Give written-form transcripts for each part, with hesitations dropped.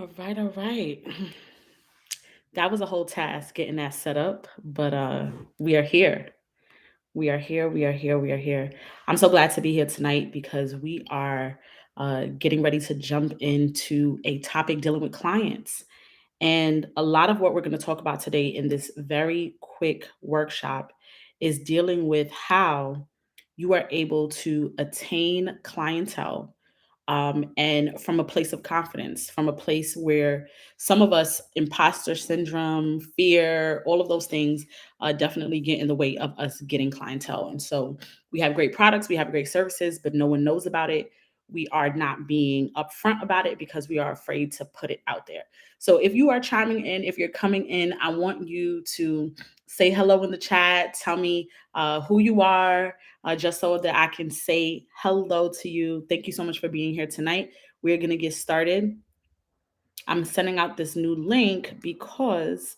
All right, all right. That was a whole task getting that set up, but we are here. We are here. We are here. We are here. I'm so glad to be here tonight because we are getting ready to jump into a topic dealing with clients. And a lot of what we're going to talk about today in this very quick workshop is dealing with how you are able to attain clientele and from a place of confidence, from a place where some of us, imposter syndrome, fear, all of those things definitely get in the way of us getting clientele. And so we have great products, we have great services, but no one knows about it. We are not being upfront about it because we are afraid to put it out there. So if you are chiming in, if you're coming in, I want you to say hello in the chat. Tell me who you are, just so that I can say hello to you. Thank you so much for being here tonight. We're going to get started. I'm sending out this new link because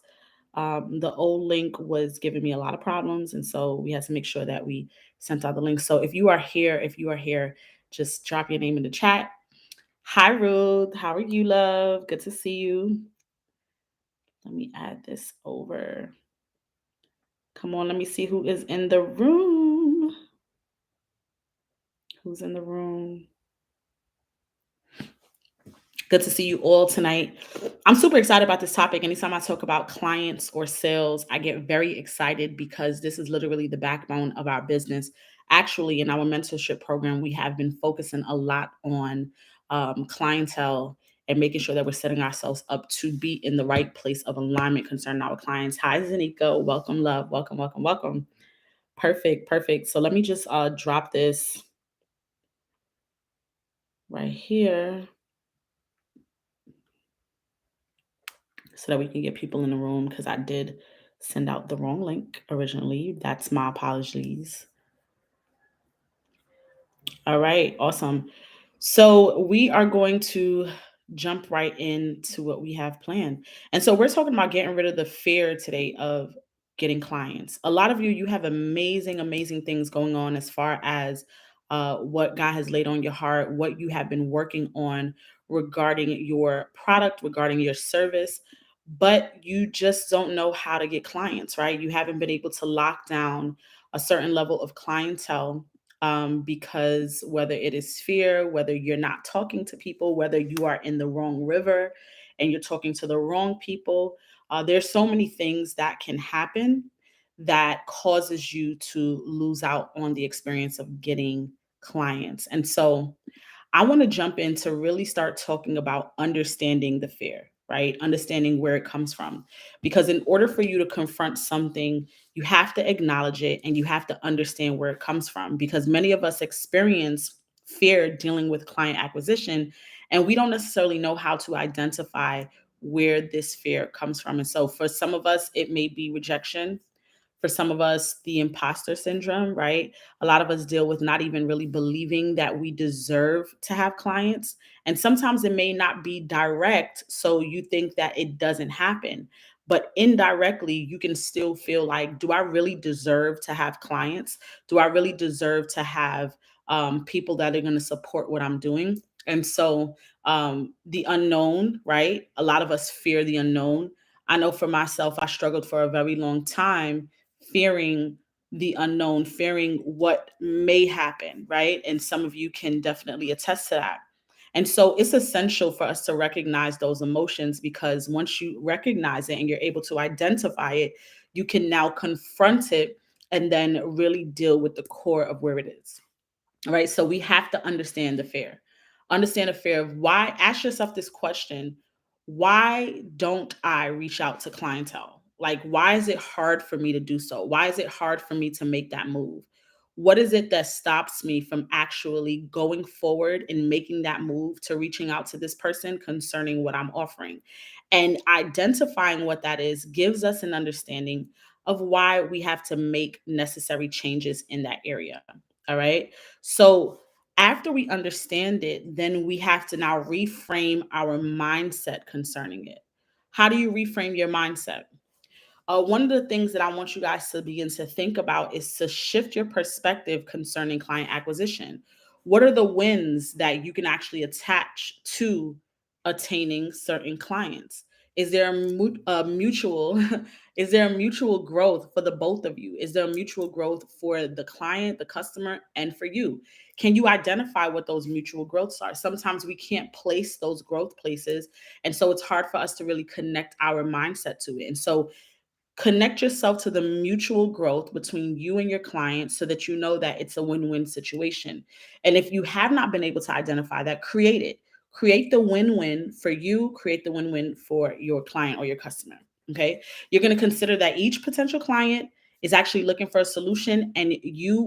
the old link was giving me a lot of problems. And so we had to make sure that we sent out the link. So if you are here, just drop your name in the chat. Hi, Ruth. How are you, love? Good to see you. Let me add this over. Come on, let me see who is in the room. Who's in the room? Good to see you all tonight. I'm super excited about this topic. Anytime I talk about clients or sales, I get very excited because this is literally the backbone of our business. Actually, in our mentorship program, we have been focusing a lot on clientele and making sure that we're setting ourselves up to be in the right place of alignment concerning our clients. Hi, Zanika. Welcome, love. Welcome, welcome, welcome. Perfect, perfect. So let me just drop this right here so that we can get people in the room because I did send out the wrong link originally. That's my apologies. All right, awesome. So we are going to jump right into what we have planned. And so we're talking about getting rid of the fear today of getting clients. A lot of you have amazing, amazing things going on as far as what God has laid on your heart, what you have been working on regarding your product, regarding your service, but you just don't know how to get clients, right? You haven't been able to lock down a certain level of clientele because whether it is fear, whether you're not talking to people, whether you are in the wrong river and you're talking to the wrong people, there's so many things that can happen that causes you to lose out on the experience of getting clients. And so I want to jump in to really start talking about understanding the fear, right? Understanding where it comes from. Because in order for you to confront something, you have to acknowledge it and you have to understand where it comes from. Because many of us experience fear dealing with client acquisition, and we don't necessarily know how to identify where this fear comes from. And so for some of us, it may be rejection. For some of us, the imposter syndrome, right? A lot of us deal with not even really believing that we deserve to have clients. And sometimes it may not be direct. So you think that it doesn't happen. But indirectly, you can still feel like, do I really deserve to have clients? Do I really deserve to have people that are going to support what I'm doing? And so the unknown, right? A lot of us fear the unknown. I know for myself, I struggled for a very long time fearing the unknown, fearing what may happen, right? And some of you can definitely attest to that. And so it's essential for us to recognize those emotions because once you recognize it and you're able to identify it, you can now confront it and then really deal with the core of where it is. All right. So we have to understand the fear. Understand the fear of why. Ask yourself this question: why don't I reach out to clientele? Like, why is it hard for me to do so? Why is it hard for me to make that move? What is it that stops me from actually going forward and making that move to reaching out to this person concerning what I'm offering? And identifying what that is gives us an understanding of why we have to make necessary changes in that area. All right. So after we understand it, then we have to now reframe our mindset concerning it. How do you reframe your mindset? One of the things that I want you guys to begin to think about is to shift your perspective concerning client acquisition. What are the wins that you can actually attach to attaining certain clients? Is there a mutual is there a mutual growth for the both of you? Is there a mutual growth for the client, the customer, and for you? Can you identify what those mutual growths are? Sometimes we can't place those growth places, and so it's hard for us to really connect our mindset to it. And so connect yourself to the mutual growth between you and your client so that you know that it's a win-win situation. And if you have not been able to identify that, create it. Create the win-win for you, create the win-win for your client or your customer. Okay? You're going to consider that each potential client is actually looking for a solution, and you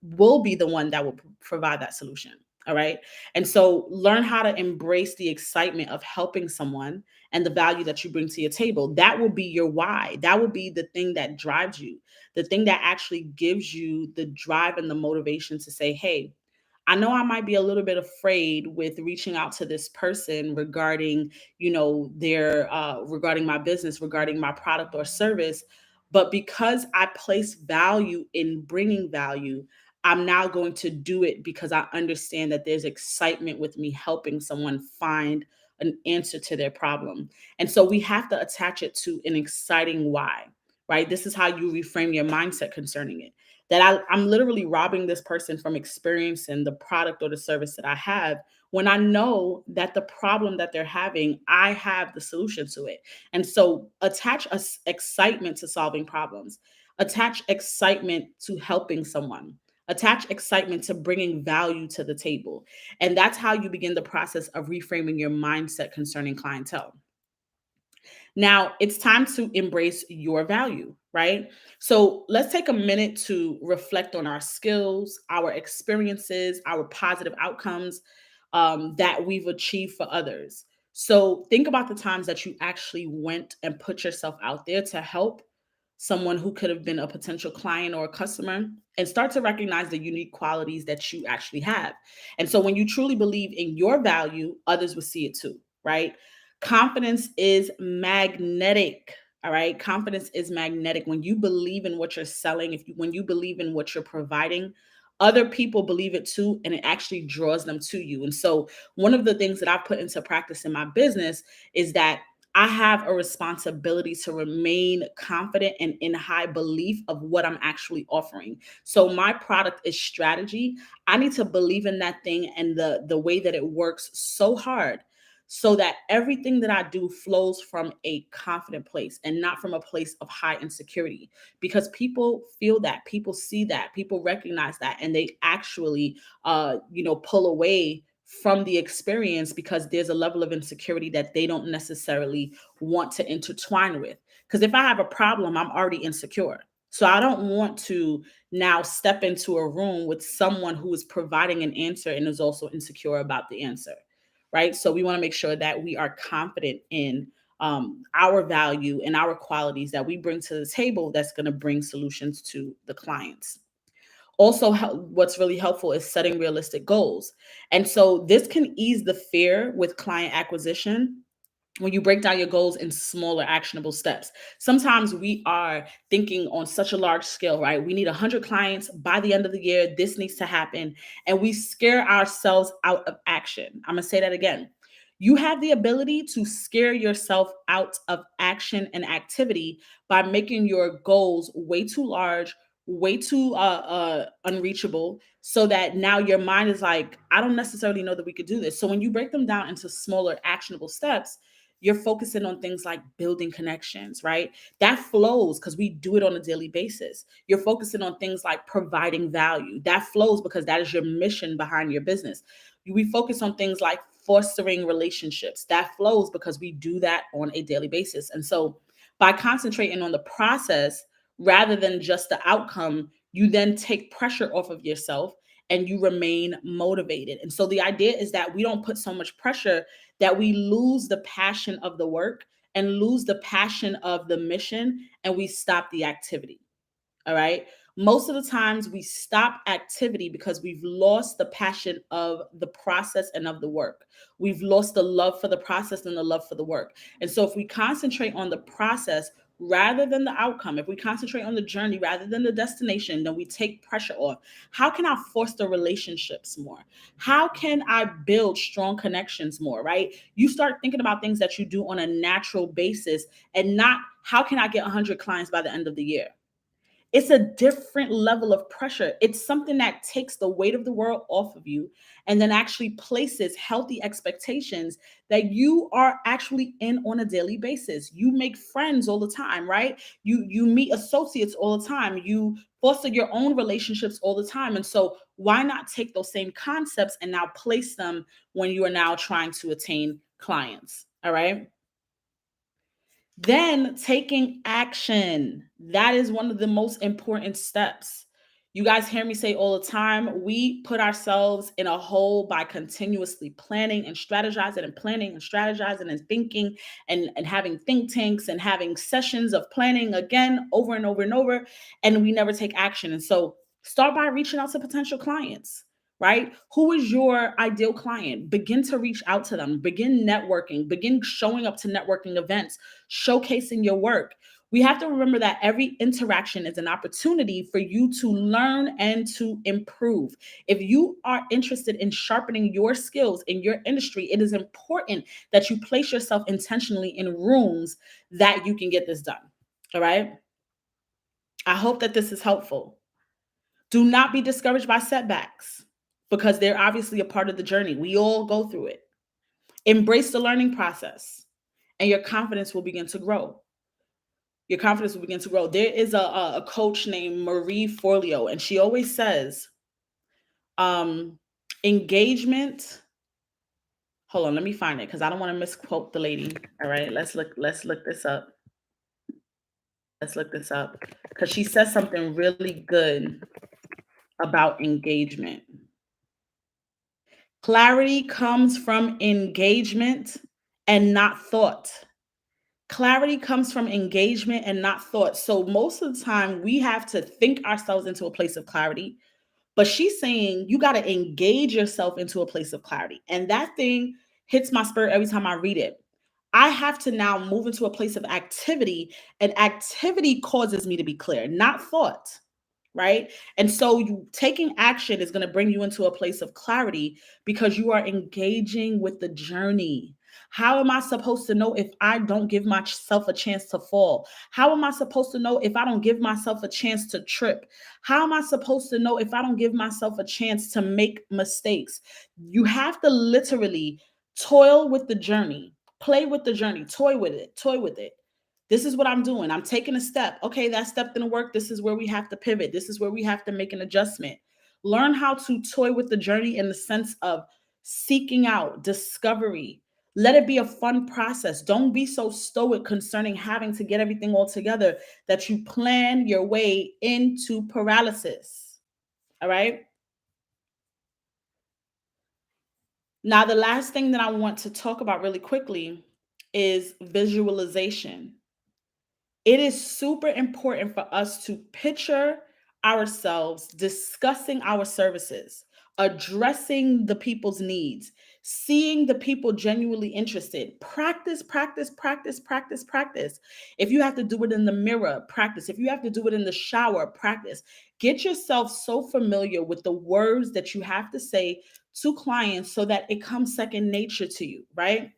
will be the one that will provide that solution. All right? And so learn how to embrace the excitement of helping someone and the value that you bring to your table. That will be your why. That will be the thing that drives you, the thing that actually gives you the drive and the motivation to say, hey, I know I might be a little bit afraid with reaching out to this person regarding, their regarding my business, regarding my product or service, but because I place value in bringing value, I'm now going to do it because I understand that there's excitement with me helping someone find an answer to their problem. And so we have to attach it to an exciting why, right? This is how you reframe your mindset concerning it, that I'm literally robbing this person from experiencing the product or the service that I have when I know that the problem that they're having, I have the solution to it. And so attach excitement to solving problems, attach excitement to helping someone, attach excitement to bringing value to the table. And that's how you begin the process of reframing your mindset concerning clientele. Now it's time to embrace your value, right? So let's take a minute to reflect on our skills, our experiences, our positive outcomes that we've achieved for others. So think about the times that you actually went and put yourself out there to help someone who could have been a potential client or a customer, and start to recognize the unique qualities that you actually have. And so when you truly believe in your value, others will see it too, right? Confidence is magnetic. All right. Confidence is magnetic. When you believe in what you're selling, when you believe in what you're providing, other people believe it too, and it actually draws them to you. And so, one of the things that I've put into practice in my business is that I have a responsibility to remain confident and in high belief of what I'm actually offering. So, my product is strategy. I need to believe in that thing and the way that it works so hard so that everything that I do flows from a confident place and not from a place of high insecurity, because people feel that, people see that, people recognize that, and they actually pull away from the experience because there's a level of insecurity that they don't necessarily want to intertwine with. Because if I have a problem, I'm already insecure. So I don't want to now step into a room with someone who is providing an answer and is also insecure about the answer, right? So we want to make sure that we are confident in our value and our qualities that we bring to the table that's going to bring solutions to the clients. Also, what's really helpful is setting realistic goals. And so this can ease the fear with client acquisition when you break down your goals in smaller actionable steps. Sometimes we are thinking on such a large scale, right? We need 100 clients by the end of the year. This needs to happen. And we scare ourselves out of action. I'm going to say that again. You have the ability to scare yourself out of action and activity by making your goals way too large, way too unreachable, so that now your mind is like, I don't necessarily know that we could do this. So when you break them down into smaller actionable steps, you're focusing on things like building connections, right? That flows because we do it on a daily basis. You're focusing on things like providing value. That flows because that is your mission behind your business. We focus on things like fostering relationships. That flows because we do that on a daily basis. And so by concentrating on the process rather than just the outcome, you then take pressure off of yourself and you remain motivated. And so the idea is that we don't put so much pressure that we lose the passion of the work and lose the passion of the mission, and we stop the activity. All right. Most of the times we stop activity because we've lost the passion of the process and of the work. We've lost the love for the process and the love for the work. And so if we concentrate on the process, rather than the outcome, if we concentrate on the journey rather than the destination, then we take pressure off. How can I foster relationships more? How can I build strong connections more, right? You start thinking about things that you do on a natural basis and not how can I get 100 clients by the end of the year? It's a different level of pressure. It's something that takes the weight of the world off of you and then actually places healthy expectations that you are actually in on a daily basis. You make friends all the time, right? You meet associates all the time. You foster your own relationships all the time. And so why not take those same concepts and now place them when you are now trying to attain clients? All right? Then taking action. That is one of the most important steps. You guys hear me say all the time, we put ourselves in a hole by continuously planning and strategizing and planning and strategizing and thinking and having think tanks and having sessions of planning again over and over and over. And we never take action. And so start by reaching out to potential clients, right? Who is your ideal client? Begin to reach out to them, begin networking, begin showing up to networking events, showcasing your work. We have to remember that every interaction is an opportunity for you to learn and to improve. If you are interested in sharpening your skills in your industry, it is important that you place yourself intentionally in rooms that you can get this done. All right. I hope that this is helpful. Do not be discouraged by setbacks because they're obviously a part of the journey. We all go through it. Embrace the learning process and your confidence will begin to grow. Your confidence will begin to grow. There is a coach named Marie Forleo, and she always says, um, engagement. Hold on, let me find it because I don't want to misquote the lady. All right, let's look this up. Let's look this up. Because she says something really good about engagement. Clarity comes from engagement and not thought. Clarity comes from engagement and not thought. So most of the time we have to think ourselves into a place of clarity. But she's saying you got to engage yourself into a place of clarity. And that thing hits my spirit every time I read it. I have to now move into a place of activity, and activity causes me to be clear, not thought. Right. And so taking action is going to bring you into a place of clarity because you are engaging with the journey. How am I supposed to know if I don't give myself a chance to fall? How am I supposed to know if I don't give myself a chance to trip? How am I supposed to know if I don't give myself a chance to make mistakes? You have to literally toil with the journey, play with the journey, toy with it, toy with it. This is what I'm doing. I'm taking a step. Okay, that step didn't work. This is where we have to pivot. This is where we have to make an adjustment. Learn how to toy with the journey in the sense of seeking out discovery. Let it be a fun process. Don't be so stoic concerning having to get everything all together that you plan your way into paralysis. All right. Now, the last thing that I want to talk about really quickly is visualization. It is super important for us to picture ourselves discussing our services, addressing the people's needs, seeing the people genuinely interested. Practice, practice, practice, practice, practice. If you have to do it in the mirror, practice. If you have to do it in the shower, practice. Get yourself so familiar with the words that you have to say to clients so that it comes second nature to you, right?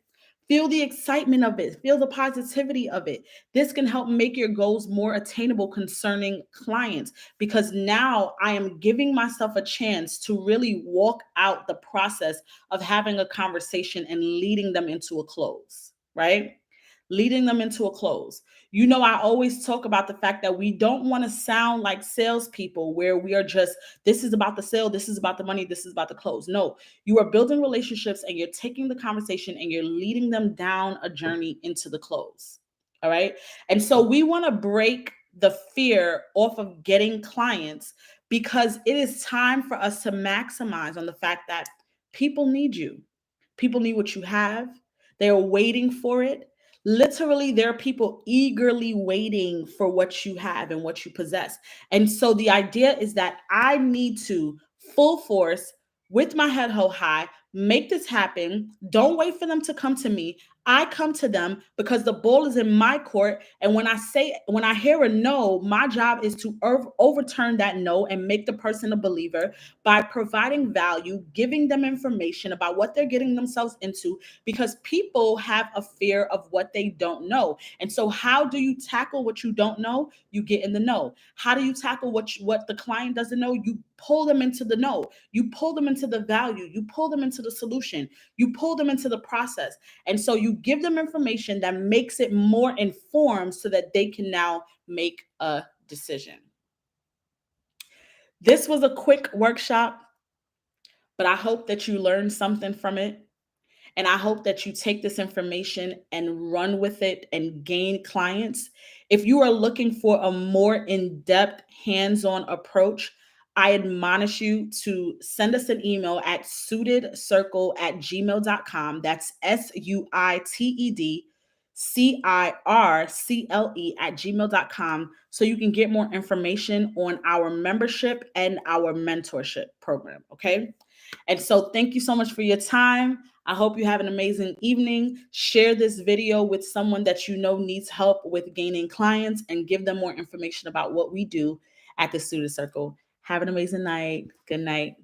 Feel the excitement of it, feel the positivity of it. This can help make your goals more attainable concerning clients because now I am giving myself a chance to really walk out the process of having a conversation and leading them into a close, right? Leading them into a close. You know, I always talk about the fact that we don't want to sound like salespeople where we are just, this is about the sale, this is about the money, this is about the close. No, you are building relationships and you're taking the conversation and you're leading them down a journey into the close. All right. And so we want to break the fear off of getting clients because it is time for us to maximize on the fact that people need you. People need what you have. They're waiting for it. Literally, there are people eagerly waiting for what you have and what you possess. And so the idea is that I need to full force with my head held high, make this happen. Don't wait for them to come to me. I come to them because the ball is in my court. And when I hear a no, my job is to overturn that no and make the person a believer by providing value, giving them information about what they're getting themselves into, because people have a fear of what they don't know. And so, how do you tackle what you don't know? You get in the know. How do you tackle what the client doesn't know? You pull them into the know. You pull them into the value. You pull them into the solution. You pull them into the process. And so you give them information that makes it more informed so that they can now make a decision. This was a quick workshop, but I hope that you learned something from it. And I hope that you take this information and run with it and gain clients. If you are looking for a more in depth, hands on approach, I admonish you to send us an email at suitedcircle@gmail.com. That's suitedcircle@gmail.com, so you can get more information on our membership and our mentorship program. Okay. And so thank you so much for your time. I hope you have an amazing evening. Share this video with someone that you know needs help with gaining clients, and give them more information about what we do at the Student Circle. Have an amazing night. Good night.